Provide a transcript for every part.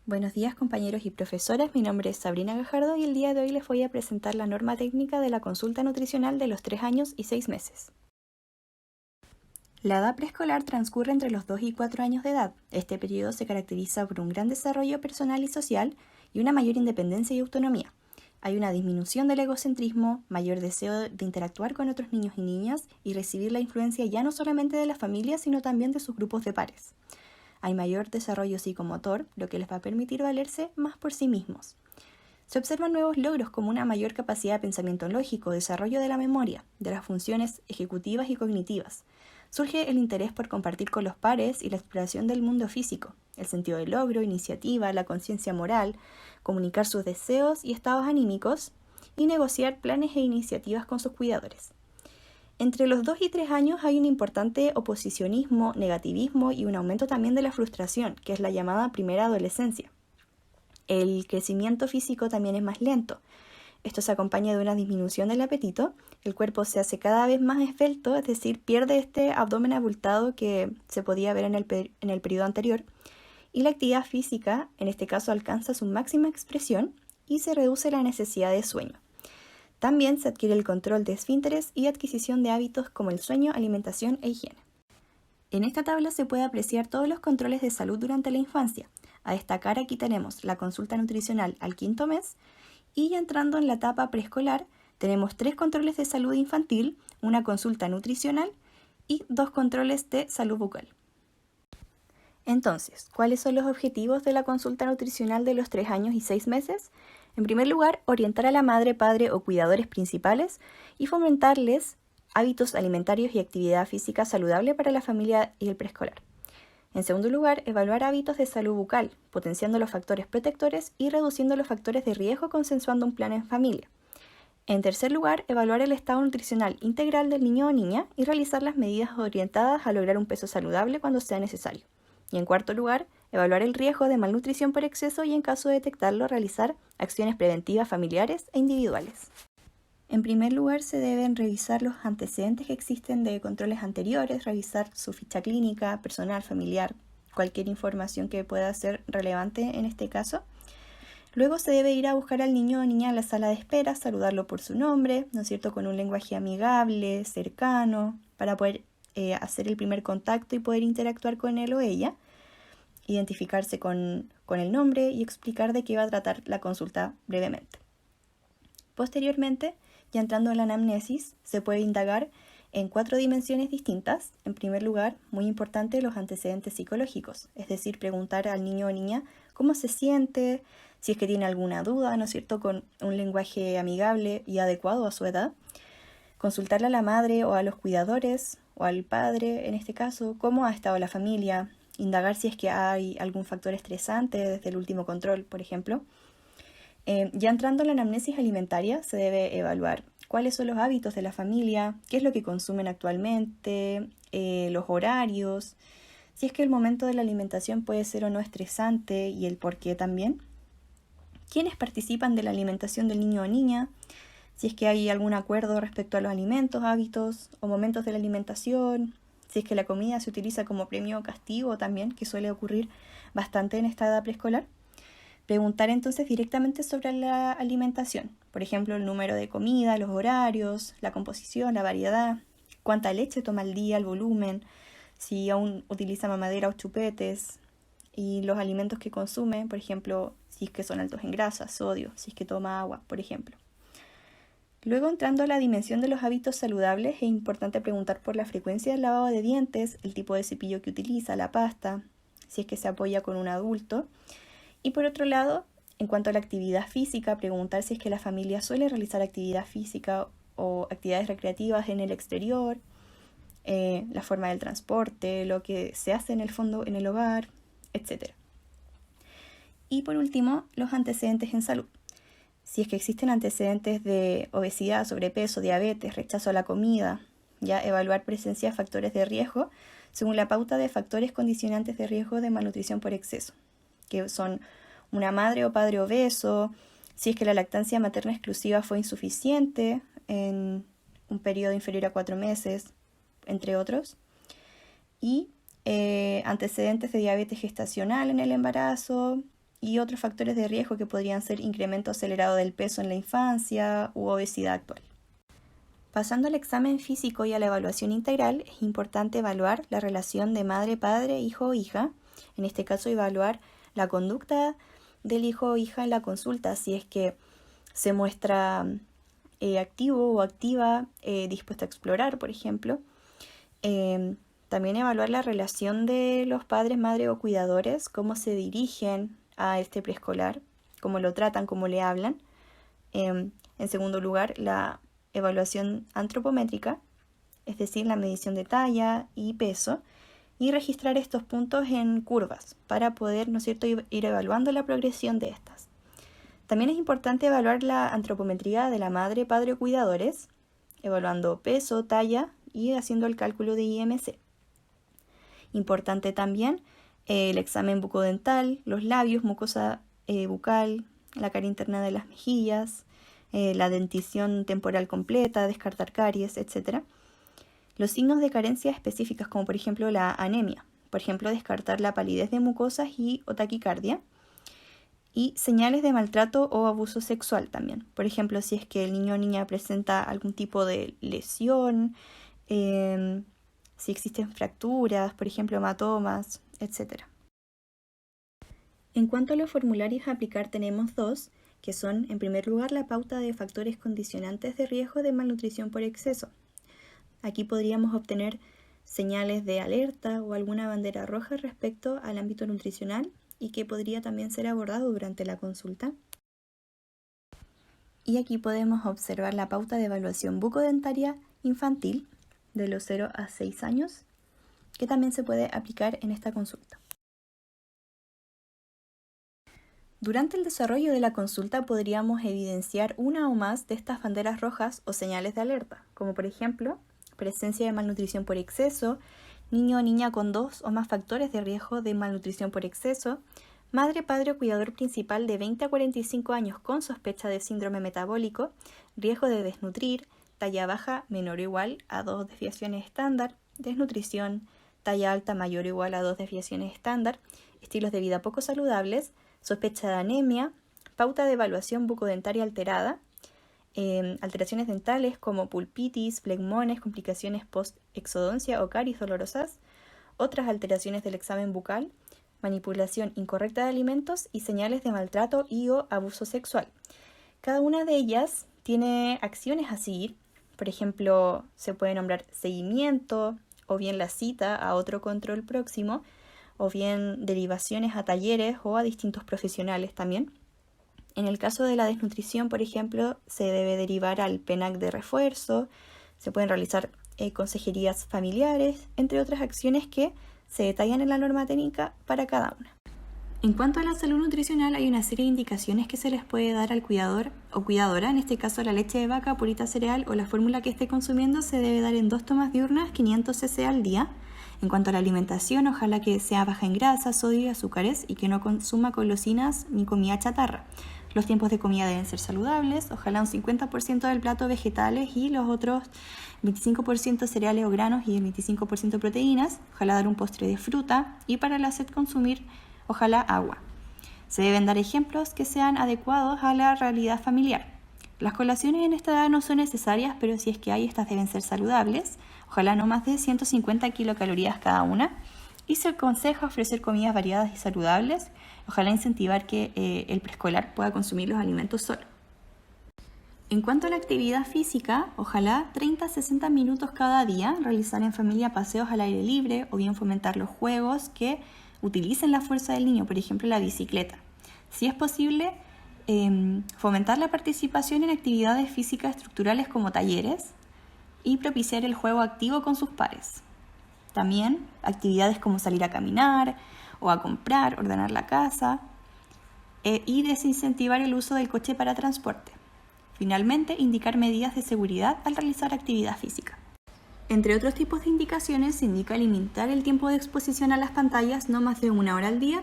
Buenos días compañeros y profesoras, mi nombre es Sabrina Gajardo y el día de hoy les voy a presentar la norma técnica de la consulta nutricional de los 3 años y 6 meses. La edad preescolar transcurre entre los 2 y 4 años de edad. Este periodo se caracteriza por un gran desarrollo personal y social y una mayor independencia y autonomía. Hay una disminución del egocentrismo, mayor deseo de interactuar con otros niños y niñas y recibir la influencia ya no solamente de la familia, sino también de sus grupos de pares. Hay mayor desarrollo psicomotor, lo que les va a permitir valerse más por sí mismos. Se observan nuevos logros como una mayor capacidad de pensamiento lógico, desarrollo de la memoria, de las funciones ejecutivas y cognitivas. Surge el interés por compartir con los pares y la exploración del mundo físico, el sentido del logro, iniciativa, la conciencia moral, comunicar sus deseos y estados anímicos y negociar planes e iniciativas con sus cuidadores. Entre los 2 y 3 años hay un importante oposicionismo, negativismo y un aumento también de la frustración, que es la llamada primera adolescencia. El crecimiento físico también es más lento. Esto se acompaña de una disminución del apetito, el cuerpo se hace cada vez más esbelto, es decir, pierde este abdomen abultado que se podía ver en el periodo anterior, y la actividad física, en este caso, alcanza su máxima expresión y se reduce la necesidad de sueño. También se adquiere el control de esfínteres y adquisición de hábitos como el sueño, alimentación e higiene. En esta tabla se puede apreciar todos los controles de salud durante la infancia. A destacar aquí tenemos la consulta nutricional al 5º mes y ya entrando en la etapa preescolar tenemos 3 controles de salud infantil, una consulta nutricional y 2 controles de salud bucal. Entonces, ¿cuáles son los objetivos de la consulta nutricional de los 3 años y 6 meses? En primer lugar, orientar a la madre, padre o cuidadores principales y fomentarles hábitos alimentarios y actividad física saludable para la familia y el preescolar. En segundo lugar, evaluar hábitos de salud bucal, potenciando los factores protectores y reduciendo los factores de riesgo consensuando un plan en familia. En tercer lugar, evaluar el estado nutricional integral del niño o niña y realizar las medidas orientadas a lograr un peso saludable cuando sea necesario. Y en cuarto lugar, evaluar el riesgo de malnutrición por exceso y en caso de detectarlo, realizar acciones preventivas familiares e individuales. En primer lugar, se deben revisar los antecedentes que existen de controles anteriores, revisar su ficha clínica, personal, familiar, cualquier información que pueda ser relevante en este caso. Luego se debe ir a buscar al niño o niña en la sala de espera, saludarlo por su nombre, ¿no es cierto?, con un lenguaje amigable, cercano, para poder hacer el primer contacto y poder interactuar con él o ella, identificarse con el nombre y explicar de qué va a tratar la consulta brevemente. Posteriormente, ya entrando en la anamnesis, se puede indagar en 4 dimensiones distintas. En primer lugar, muy importante, los antecedentes psicológicos, es decir, preguntar al niño o niña cómo se siente, si es que tiene alguna duda, ¿no es cierto?, con un lenguaje amigable y adecuado a su edad. Consultarle a la madre o a los cuidadores o al padre, en este caso, cómo ha estado la familia, indagar si es que hay algún factor estresante desde el último control, por ejemplo. Ya entrando en la anamnesis alimentaria, se debe evaluar cuáles son los hábitos de la familia, qué es lo que consumen actualmente, los horarios, si es que el momento de la alimentación puede ser o no estresante y el por qué también, quiénes participan de la alimentación del niño o niña, si es que hay algún acuerdo respecto a los alimentos, hábitos o momentos de la alimentación, si es que la comida se utiliza como premio o castigo también, que suele ocurrir bastante en esta edad preescolar. Preguntar entonces directamente sobre la alimentación, por ejemplo, el número de comida, los horarios, la composición, la variedad, cuánta leche toma al día, el volumen, si aún utiliza mamadera o chupetes, y los alimentos que consume, por ejemplo, si es que son altos en grasa, sodio, si es que toma agua, por ejemplo. Luego, entrando a la dimensión de los hábitos saludables, es importante preguntar por la frecuencia del lavado de dientes, el tipo de cepillo que utiliza, la pasta, si es que se apoya con un adulto. Y por otro lado, en cuanto a la actividad física, preguntar si es que la familia suele realizar actividad física o actividades recreativas en el exterior, la forma del transporte, lo que se hace en el fondo en el hogar, etc. Y por último, los antecedentes en salud. Si es que existen antecedentes de obesidad, sobrepeso, diabetes, rechazo a la comida, ya evaluar presencia de factores de riesgo según la pauta de factores condicionantes de riesgo de malnutrición por exceso, que son una madre o padre obeso, si es que la lactancia materna exclusiva fue insuficiente en un periodo inferior a 4 meses, entre otros, y antecedentes de diabetes gestacional en el embarazo y otros factores de riesgo que podrían ser incremento acelerado del peso en la infancia u obesidad actual. Pasando al examen físico y a la evaluación integral, es importante evaluar la relación de madre-padre, hijo o hija. En este caso, evaluar la conducta del hijo o hija en la consulta, si es que se muestra activo o activa, dispuesto a explorar, por ejemplo. También evaluar la relación de los padres, madre o cuidadores, cómo se dirigen a este preescolar, cómo lo tratan, cómo le hablan. En segundo lugar, la evaluación antropométrica, es decir, la medición de talla y peso, y registrar estos puntos en curvas para poder, ¿no es cierto?, ir evaluando la progresión de estas. También es importante evaluar la antropometría de la madre, padre o cuidadores, evaluando peso, talla y haciendo el cálculo de IMC. Importante también el examen bucodental, los labios, mucosa bucal, la cara interna de las mejillas, la dentición temporal completa, descartar caries, etc. Los signos de carencia específicas, como por ejemplo la anemia, por ejemplo descartar la palidez de mucosas o taquicardia, y señales de maltrato o abuso sexual también. Por ejemplo, si es que el niño o niña presenta algún tipo de lesión, si existen fracturas, por ejemplo hematomas, etc. En cuanto a los formularios a aplicar, tenemos dos, que son, en primer lugar, la pauta de factores condicionantes de riesgo de malnutrición por exceso. Aquí podríamos obtener señales de alerta o alguna bandera roja respecto al ámbito nutricional y que podría también ser abordado durante la consulta. Y aquí podemos observar la pauta de evaluación bucodentaria infantil de los 0 a 6 años, que también se puede aplicar en esta consulta. Durante el desarrollo de la consulta podríamos evidenciar una o más de estas banderas rojas o señales de alerta, como por ejemplo, presencia de malnutrición por exceso, niño o niña con 2 o más factores de riesgo de malnutrición por exceso, madre, padre o cuidador principal de 20 a 45 años con sospecha de síndrome metabólico, riesgo de desnutrir, talla baja menor o igual a 2 desviaciones estándar, desnutrición, talla alta mayor o igual a 2 desviaciones estándar, estilos de vida poco saludables, sospecha de anemia, pauta de evaluación bucodentaria alterada, alteraciones dentales como pulpitis, flegmones, complicaciones post-exodoncia o caries dolorosas, otras alteraciones del examen bucal, manipulación incorrecta de alimentos y señales de maltrato y o abuso sexual. Cada una de ellas tiene acciones a seguir. Por ejemplo, se puede nombrar seguimiento o bien la cita a otro control próximo o bien derivaciones a talleres o a distintos profesionales también. En el caso de la desnutrición, por ejemplo, se debe derivar al PENAC de refuerzo, se pueden realizar consejerías familiares, entre otras acciones que se detallan en la norma técnica para cada una. En cuanto a la salud nutricional, hay una serie de indicaciones que se les puede dar al cuidador o cuidadora. En este caso, la leche de vaca, purita cereal o la fórmula que esté consumiendo se debe dar en 2 tomas diurnas, 500 cc al día. En cuanto a la alimentación, ojalá que sea baja en grasa, sodio y azúcares y que no consuma golosinas ni comida chatarra. Los tiempos de comida deben ser saludables, ojalá un 50% del plato vegetales y los otros 25% cereales o granos y el 25% proteínas, ojalá dar un postre de fruta y para la sed consumir, ojalá agua. Se deben dar ejemplos que sean adecuados a la realidad familiar. Las colaciones en esta edad no son necesarias, pero si es que hay, estas deben ser saludables, ojalá no más de 150 kilocalorías cada una. Y se aconseja ofrecer comidas variadas y saludables, ojalá incentivar que el preescolar pueda consumir los alimentos solo. En cuanto a la actividad física, ojalá 30 a 60 minutos cada día, realizar en familia paseos al aire libre o bien fomentar los juegos que utilicen la fuerza del niño, por ejemplo la bicicleta. Si es posible, fomentar la participación en actividades físicas estructurales como talleres y propiciar el juego activo con sus pares. También actividades como salir a caminar o a comprar, ordenar la casa y desincentivar el uso del coche para transporte. Finalmente, indicar medidas de seguridad al realizar actividad física. Entre otros tipos de indicaciones, se indica limitar el tiempo de exposición a las pantallas no más de 1 hora al día,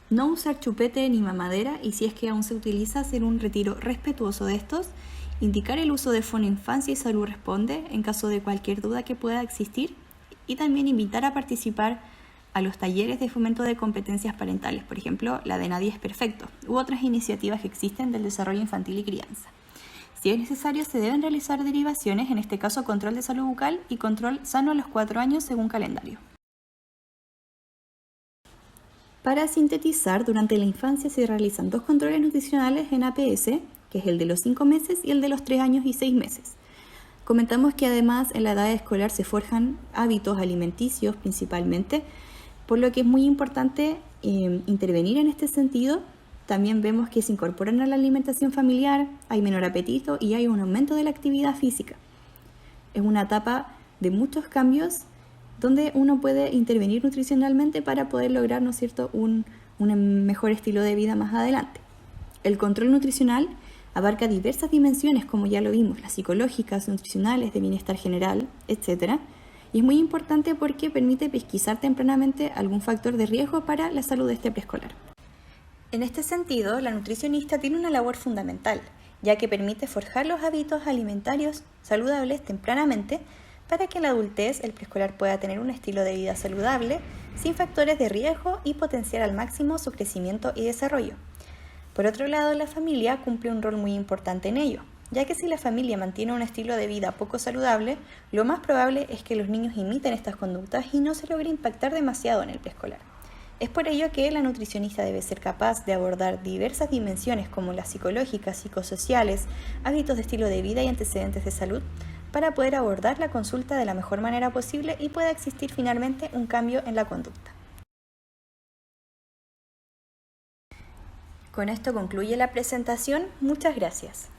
no usar chupete ni mamadera y si es que aún se utiliza, hacer un retiro respetuoso de estos, indicar el uso de Fono Infancia y Salud Responde en caso de cualquier duda que pueda existir y también invitar a participar a los talleres de fomento de competencias parentales, por ejemplo, la de Nadie es Perfecto, u otras iniciativas que existen del desarrollo infantil y crianza. Si es necesario, se deben realizar derivaciones, en este caso control de salud bucal y control sano a los 4 años según calendario. Para sintetizar, durante la infancia se realizan 2 controles nutricionales en APS, que es el de los 5 meses y el de los 3 años y 6 meses. Comentamos que además en la edad escolar se forjan hábitos alimenticios principalmente, por lo que es muy importante intervenir en este sentido. También vemos que se incorporan a la alimentación familiar, hay menor apetito y hay un aumento de la actividad física. Es una etapa de muchos cambios donde uno puede intervenir nutricionalmente para poder lograr, ¿no es cierto?, un mejor estilo de vida más adelante. El control nutricional abarca diversas dimensiones, como ya lo vimos, las psicológicas, nutricionales, de bienestar general, etc. Y es muy importante porque permite pesquisar tempranamente algún factor de riesgo para la salud de este preescolar. En este sentido, la nutricionista tiene una labor fundamental, ya que permite forjar los hábitos alimentarios saludables tempranamente para que en la adultez el preescolar pueda tener un estilo de vida saludable, sin factores de riesgo y potenciar al máximo su crecimiento y desarrollo. Por otro lado, la familia cumple un rol muy importante en ello, ya que si la familia mantiene un estilo de vida poco saludable, lo más probable es que los niños imiten estas conductas y no se logre impactar demasiado en el preescolar. Es por ello que la nutricionista debe ser capaz de abordar diversas dimensiones como las psicológicas, psicosociales, hábitos de estilo de vida y antecedentes de salud, para poder abordar la consulta de la mejor manera posible y pueda existir finalmente un cambio en la conducta. Con esto concluye la presentación. Muchas gracias.